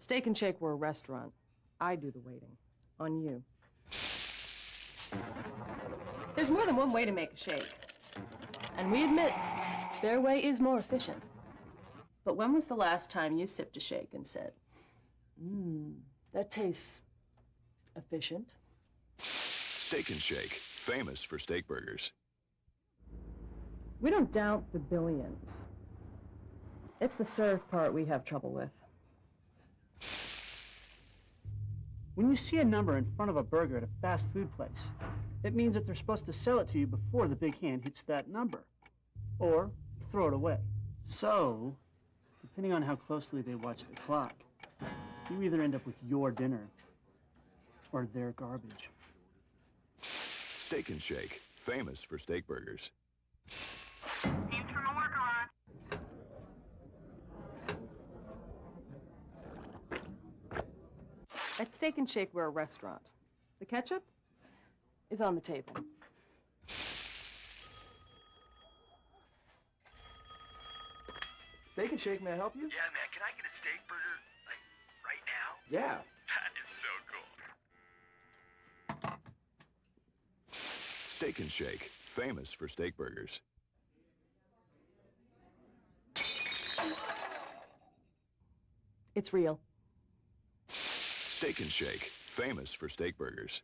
Steak and Shake were a restaurant. I do the waiting. On you. There's more than one way to make a shake. And we admit, their way is more efficient. But when was the last time you sipped a shake and said, that tastes efficient? Steak and Shake, famous for steak burgers. We don't doubt the billions. It's the served part we have trouble with. When you see a number in front of a burger at a fast food place, it means that they're supposed to sell it to you before the big hand hits that number, or throw it away. So, depending on how closely they watch the clock, you either end up with your dinner or their garbage. Steak and Shake, famous for steak burgers. Needs from a worker on. At Steak and Shake, we're a restaurant. The ketchup is on the table. Steak and Shake, may I help you? Yeah, man, can I get a steak burger, like, right now? Yeah. That is so cool. Steak and Shake, famous for steak burgers. It's real. Steak and Shake, famous for steak burgers.